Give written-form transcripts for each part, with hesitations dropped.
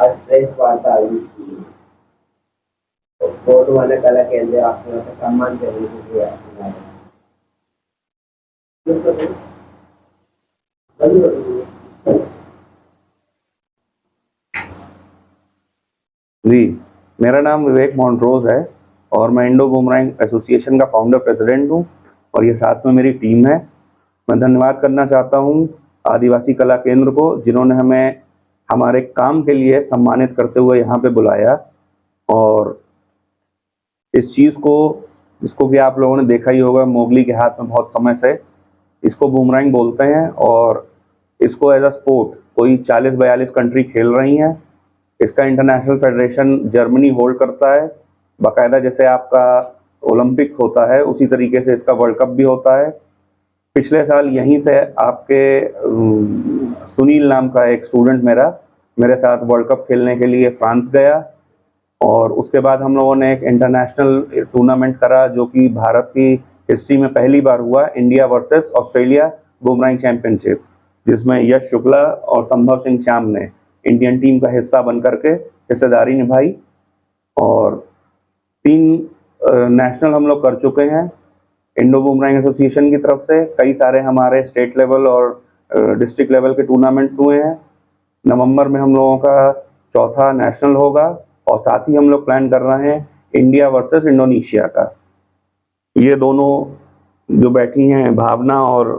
आज प्रेस वार्ता आयोजित की। तो गौरवाने कला केंद्र आपको सम्मान करने के लिए जी, मेरा नाम विवेक मोन्ट्रोज है और मैं इंडो बूमरैंग एसोसिएशन का फाउंडर प्रेसिडेंट हूँ और ये साथ में मेरी टीम है। मैं धन्यवाद करना चाहता हूँ आदिवासी कला केंद्र को, जिन्होंने हमें हमारे काम के लिए सम्मानित करते हुए यहाँ पे बुलाया। और इस चीज़ को, जिसको कि आप लोगों ने देखा ही होगा, मोगली के हाथ में बहुत समय से, इसको बूमरैंग बोलते हैं और इसको एज अ स्पोर्ट कोई 40-42 कंट्री खेल रही हैं। इसका इंटरनेशनल फेडरेशन जर्मनी होल्ड करता है बाकायदा। जैसे आपका ओलंपिक होता है उसी तरीके से इसका वर्ल्ड कप भी होता है। पिछले साल यहीं से आपके सुनील नाम का एक स्टूडेंट मेरे साथ वर्ल्ड कप खेलने के लिए फ्रांस गया और उसके बाद हम लोगों ने एक इंटरनेशनल टूर्नामेंट करा जो कि भारत की हिस्ट्री में पहली बार हुआ, India versus Australia boomerang championship, जिसमें यश शुक्ला और संभव सिंह श्याम ने इंडियन टीम का हिस्सा बन करके हिस्सेदारी निभाई। और 3 नेशनल हम लोग कर चुके हैं इंडो बूमरैंग एसोसिएशन की तरफ से। कई सारे हमारे स्टेट लेवल और डिस्ट्रिक्ट लेवल के टूर्नामेंट्स हुए हैं। नवंबर में हम लोगों का चौथा नेशनल होगा और साथ ही हम लोग प्लान कर रहे हैं इंडिया वर्सेस इंडोनेशिया का। ये दोनों जो बैठी हैं, भावना और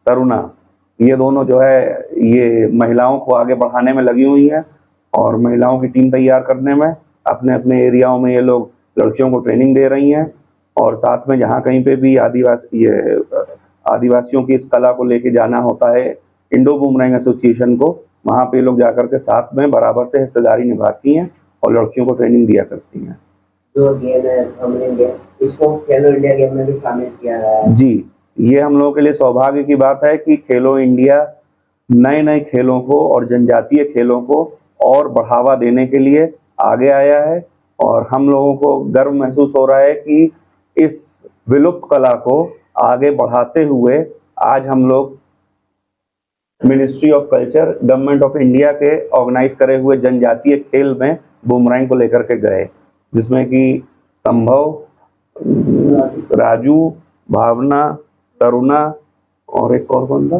तरुणा, ये दोनों जो है ये महिलाओं को आगे बढ़ाने में लगी हुई हैं और महिलाओं की टीम तैयार करने में। अपने अपने एरियाओं में ये लोग लड़कियों को ट्रेनिंग दे रही हैं और साथ में जहाँ कहीं पे भी आदिवासियों की इस कला को लेके जाना होता है इंडो बूमरैंग एसोसिएशन को, वहाँ पे लोग जाकर के साथ में बराबर से हिस्सेदारी निभाती हैं और लड़कियों को ट्रेनिंग दिया करती हैं। जो गेम है इसको खेलो इंडिया गेम में भी शामिल किया गया है। जी, ये हम लोगों के लिए सौभाग्य की बात है कि खेलो इंडिया नए नए खेलों को और जनजातीय खेलों को और बढ़ावा देने के लिए आगे आया है और हम लोगों को गर्व महसूस हो रहा है कि इस विलुप्त कला को आगे बढ़ाते हुए आज हम लोग ministry of culture, government of India के ऑर्गेनाइज करे हुए जनजातीय खेल में बूमरैंग को लेकर के गए, जिसमें कि संभव, राजू, भावना, तरुणा और एक और कौन था,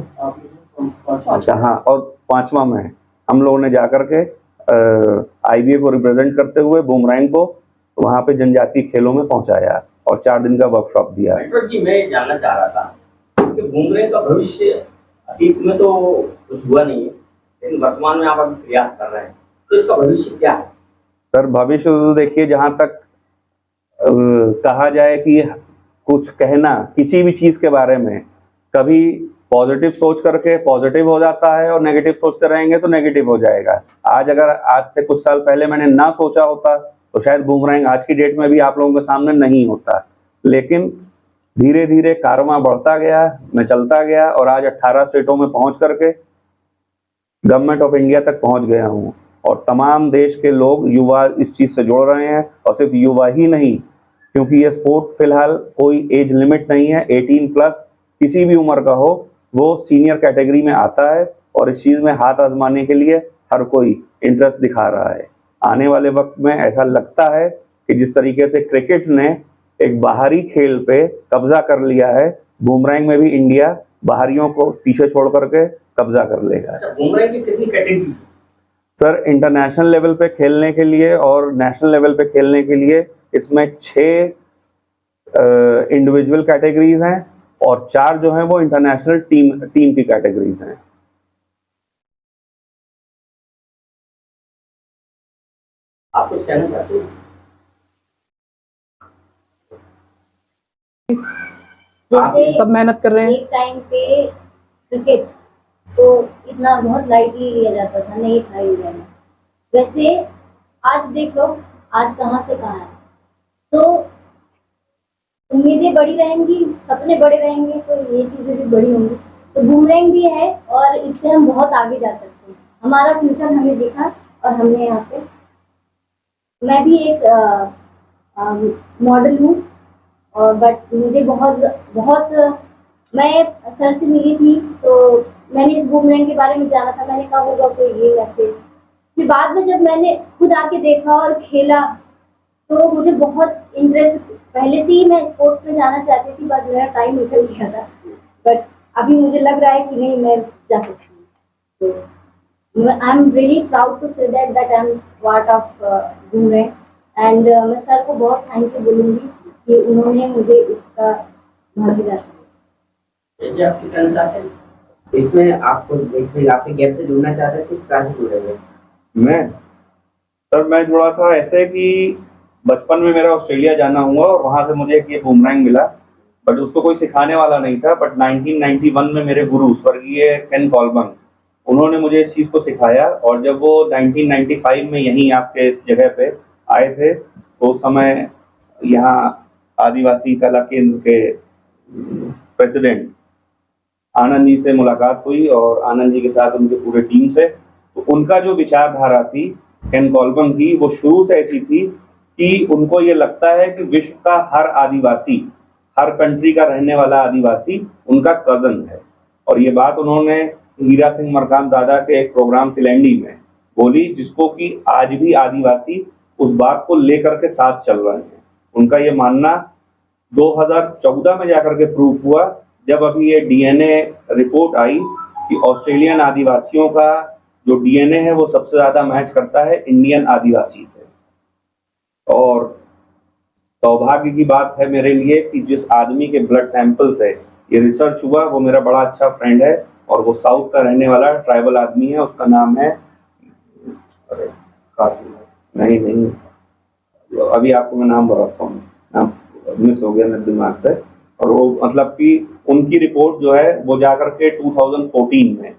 अच्छा हाँ, और 5वां में हम लोगों ने जाकर के आईबीए को रिप्रेजेंट करते हुए बूमरैंग को वहाँ पे जनजातीय खेलों में पहुँचाया और 4 दिन का वर्कशॉप दिया। जी, मैं जानना चाह रहा था कि बूमरैंग का भविष्य अतीत में तो कुछ हुआ नहीं है, लेकिन वर्तमान में आप अभी प्रयास कर रहे हैं, तो इसका भविष्य क्या है? सर, भविष्य तो देखिए, जहाँ तक कहा जाए कि कुछ कहना किसी भी चीज़ के बारे में, कभी पॉजिटिव सोच करके पॉजिटिव हो जाता है और नेगेटिव सोचते रहेंगे तो नेगेटिव हो जाएगा। आज से कुछ साल पहले मैंने ना सोचा होता तो शायद बूमरैंग आज की डेट में भी आप लोगों के सामने नहीं होता, लेकिन धीरे धीरे कारवां बढ़ता गया, मैं चलता गया और आज 18 स्टेटों में पहुंच करके गवर्नमेंट ऑफ इंडिया तक पहुंच गया हूं और तमाम देश के लोग, युवा इस चीज़ से जुड़ रहे हैं। और सिर्फ युवा ही नहीं, क्योंकि ये स्पोर्ट फिलहाल कोई एज लिमिट नहीं है, 18+ किसी भी उम्र का हो वो सीनियर कैटेगरी में आता है और इस चीज़ में हाथ आजमाने के लिए हर कोई इंटरेस्ट दिखा रहा है। आने वाले वक्त में ऐसा लगता है कि जिस तरीके से क्रिकेट ने एक बाहरी खेल पे कब्जा कर लिया है, बूमरैंग में भी इंडिया बाहरियों को पीछे छोड़ करके कब्जा कर लेगा। अच्छा, बूमरैंग की कितनी कैटेगरी? सर, इंटरनेशनल लेवल पे खेलने के लिए और नेशनल लेवल पे खेलने के लिए इसमें 6 इंडिविजुअल कैटेगरीज हैं और 4 जो हैं वो इंटरनेशनल टीम की कैटेगरीज हैं। आप कुछ कहना चाहते हो? जैसे सब मेहनत कर रहे हैं। एक टाइम पे क्रिकेट तो इतना बहुत लाइटली लिया जाता था, नहीं था इंडिया में। वैसे आज देख लो, आज कहाँ से कहाँ है। तो उम्मीदें बड़ी रहेंगी, सपने बड़े रहेंगे, तो ये चीज़ें भी बड़ी होंगी। तो बूमरैंग भी है और इससे हम बहुत आगे जा सकते हैं। हमारा फ्यूचर हमें दिखा और हमने यहाँ पे, मैं भी एक मॉडल हूँ और बट मुझे बहुत मैं सर से मिली थी तो मैंने इस बूमरैंग के बारे में जाना था, मैंने कहा होगा कोई ये वैसे। फिर बाद में जब मैंने खुद आके देखा और खेला तो मुझे बहुत इंटरेस्ट, पहले से ही मैं स्पोर्ट्स में जाना चाहती थी, बट मेरा टाइम निकल गया था। बट अभी मुझे लग रहा है कि नहीं, मैं जा सकती हूँ। तो I am really proud to say that I am part of Boomerang. And मैं सर को बहुत थैंक यू बोलूँगी कि उन्होंने मुझे इसका भागीदार किया। ये आपकी कहना चाहते हैं? इसमें आपके गेम से जुड़ना चाहते हैं, किस प्रकार से जुड़ेंगे? मैं जुड़ा था ऐसे कि बचपन में मेरा ऑस्ट्रेलिया जाना हुआ और वहाँ से मुझे एक ये बूमरैंग मिला, बट उसको कोई सिखाने वाला नहीं था। बट 1991 में मेरे गुरु स्वर्गीय केन कॉल्बर्न, उन्होंने मुझे इस चीज़ को सिखाया। और जब वो 1995 में यहीं आपके इस जगह पे आए थे तो उस समय यहाँ आदिवासी कला केंद्र के प्रेसिडेंट आनंद जी से मुलाकात हुई और आनंद जी के साथ उनके पूरे टीम से, तो उनका जो विचारधारा थी केन कॉल्बर्न की, वो शुरू से ऐसी थी कि उनको ये लगता है कि विश्व का हर आदिवासी, हर कंट्री का रहने वाला आदिवासी उनका कजन है। और ये बात उन्होंने हीरा सिंह मरकाम दादा के एक प्रोग्राम फिलैंडी में बोली, जिसको कि आज भी आदिवासी उस बात को लेकर के साथ चल रहे हैं। उनका ये मानना 2014 में जाकर के प्रूफ हुआ, जब अभी ये डीएनए रिपोर्ट आई कि ऑस्ट्रेलियन आदिवासियों का जो डीएनए है वो सबसे ज्यादा मैच करता है इंडियन आदिवासी से। और सौभाग्य की बात है मेरे लिए कि जिस आदमी के ब्लड सैंपल से ये रिसर्च हुआ वो मेरा बड़ा अच्छा फ्रेंड है और वो साउथ का रहने वाला ट्राइबल आदमी है। उसका नाम है, अरे नहीं, अभी आपको मैं नाम बताता हूँ, नाम मिस हो गया मेरे दिमाग से। और वो मतलब कि उनकी रिपोर्ट जो है वो जाकर के 2014 में,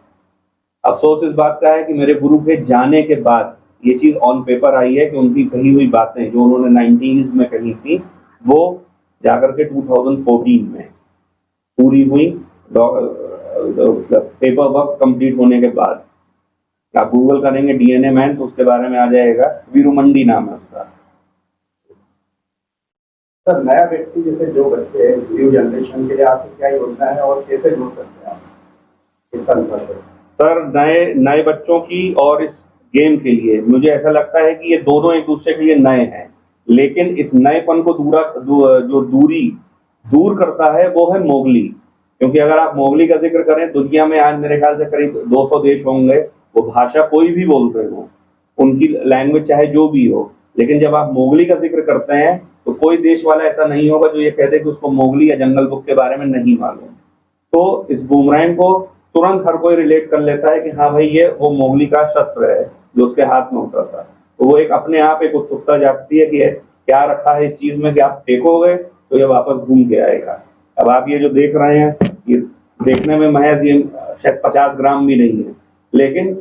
अफसोस इस बात का है कि मेरे गुरु के जाने के बाद ये चीज ऑन पेपर आई है कि उनकी कही हुई बातें जो उन्होंने 90s में कही थी वो जाकर के 2014 में पूरी हुई, पेपर वर्क कंप्लीट होने के बाद। आप गूगल करेंगे डीएनए मैन तो उसके बारे में आ जाएगा, वीरुमंडी नाम है उसका। सर, नया व्यक्ति जैसे जो बच्चे हैं, न्यू जनरेशन के लिए आपकी क्या योजना है और कैसे जुड़ सकते हैं आप इस संस्था से? सर, नए बच्चों की और इस गेम के लिए मुझे ऐसा लगता है कि ये दोनों एक दूसरे के लिए नए हैं, लेकिन इस नएपन को जो दूरी दूर करता है वो है मोगली। क्योंकि अगर आप मोगली का जिक्र करें, दुनिया में आज मेरे ख्याल से करीब 200 देश होंगे, वो भाषा कोई भी बोलते हो, उनकी लैंग्वेज चाहे जो भी हो, लेकिन जब आप मोगली का जिक्र करते हैं तो कोई देश वाला ऐसा नहीं होगा जो ये कहते कि उसको मोगली या जंगल बुक के बारे में नहीं मालूम। तो इस बूमरैंग को तुरंत हर कोई रिलेट कर लेता है कि हाँ भाई ये वो मोगली का शस्त्र है जो उसके हाथ में होता था। तो वो एक अपने आप एक उत्सुकता जागती है कि क्या रखा है इस चीज में कि आप फेंकोगे तो ये वापस घूम के आएगा। अब आप ये जो देख रहे हैं, ये देखने में महज ये शायद 50 ग्राम भी नहीं है, लेकिन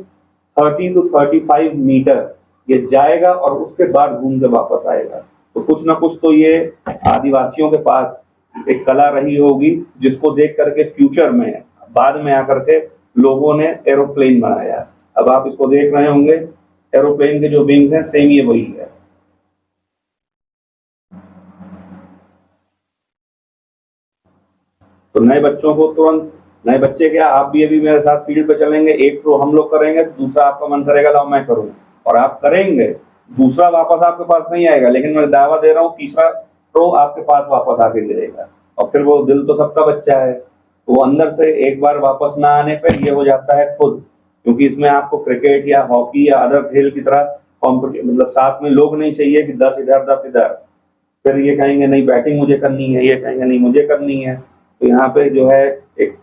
30 to 35 मीटर ये जाएगा और उसके बाद घूम के वापस आएगा। तो कुछ ना कुछ तो ये आदिवासियों के पास एक कला रही होगी जिसको देख करके फ्यूचर में बाद में आकर के लोगों ने एरोप्लेन बनाया। अब आप इसको देख रहे होंगे, एरोप्लेन के जो विंग्स हैं सेम ये वही है। तो नए बच्चों को तुरंत, नए बच्चे क्या, आप भी अभी मेरे साथ फील्ड पे चलेंगे, एक थ्रो हम लोग करेंगे, दूसरा आपका मन करेगा लाओ मैं करूं, और आप करेंगे, दूसरा वापस आपके पास नहीं आएगा, लेकिन मैं दावा दे रहा हूँ तीसरा थ्रो आपके पास वापस आके गिरेगा। और फिर वो दिल तो सबका बच्चा है, तो वो अंदर से एक बार वापस ना आने पर ये हो जाता है खुद, क्योंकि इसमें आपको क्रिकेट या हॉकी या अदर खेल की तरह मतलब साथ में लोग नहीं चाहिए कि 10 इधर 10 इधर, फिर ये कहेंगे नहीं बैटिंग मुझे करनी है, ये कहेंगे नहीं मुझे करनी है। तो यहाँ पे जो है एक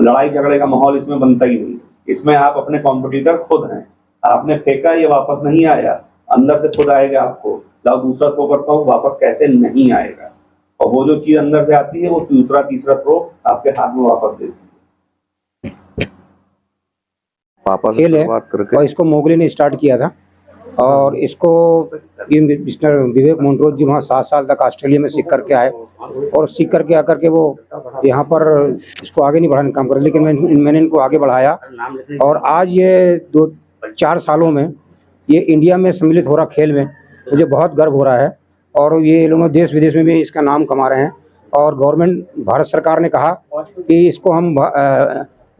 लड़ाई झगड़े का माहौल इसमें बनता ही नहीं। इसमें आप अपने कॉम्पिटिटर खुद हैं, आपने फेंका ये वापस नहीं आया, अंदर से खुद आएगा आपको, लाओ दूसरा थ्रो करता हूँ, वापस कैसे नहीं आएगा। और वो जो चीज अंदर से आती है वो दूसरा तीसरा थ्रो आपके हाथ में वापस देती है। वापस खेल है और इसको मोगली ने स्टार्ट किया था और इसको मिस्टर विवेक मोन्ट्रोज जी वहाँ 7 साल तक ऑस्ट्रेलिया में सीख करके आए और सीख करके आकर के वो यहाँ पर इसको आगे नहीं बढ़ाने का काम करे, लेकिन मैंने इनको आगे बढ़ाया और आज ये 2-4 सालों में ये इंडिया में सम्मिलित हो रहा खेल में मुझे बहुत गर्व हो रहा है और ये लोग देश विदेश में भी इसका नाम कमा रहे हैं। और गवर्नमेंट भारत सरकार ने कहा कि इसको हम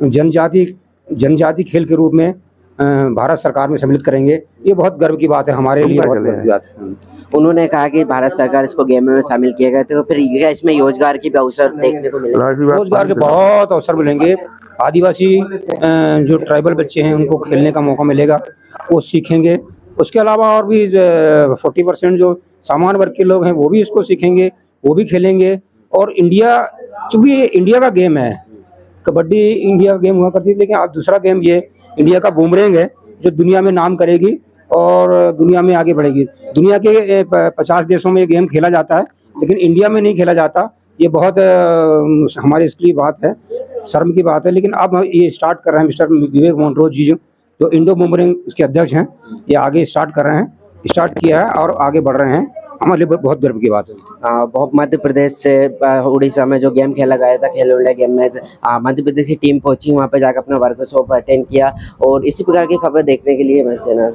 जनजाति जनजाति खेल के रूप में भारत सरकार में सम्मिलित करेंगे। ये बहुत गर्व की बात है हमारे लिए, बहुत गर्व की बात है। उन्होंने कहा कि भारत सरकार इसको गेम में शामिल किया गया, तो फिर क्या इसमें रोजगार के भी अवसर देखने को मिलेगा? रोजगार के बहुत अवसर मिलेंगे। आदिवासी जो ट्राइबल बच्चे हैं उनको खेलने का मौका मिलेगा, वो सीखेंगे। उसके अलावा और भी 40% जो सामान्य वर्ग के लोग हैं वो भी इसको सीखेंगे, वो भी खेलेंगे। और इंडिया, चूँकि ये इंडिया का गेम है, कबड्डी इंडिया का गेम हुआ करती थी, लेकिन अब दूसरा गेम ये इंडिया का बूमरैंग है जो दुनिया में नाम करेगी और दुनिया में आगे बढ़ेगी। दुनिया के 50 देशों में ये गेम खेला जाता है, लेकिन इंडिया में नहीं खेला जाता। ये बहुत हमारे इसके लिए बात है, शर्म की बात है। लेकिन अब ये स्टार्ट कर रहे हैं मिस्टर विवेक मोन्ट्रोस जी, जो इंडो बूमरैंग उसके अध्यक्ष हैं, ये आगे स्टार्ट कर रहे हैं, स्टार्ट किया है और आगे बढ़ रहे हैं। हमारे लिए बहुत गर्व की बात है। बहुत मध्य प्रदेश से उड़ीसा में जो गेम खेला गया था, खेलो इंडिया गेम में मध्य प्रदेश की टीम पहुंची, वहां पे जाकर अपना वर्कशॉप अटेंड किया। और इसी प्रकार की खबरें देखने के लिए मैं चैनल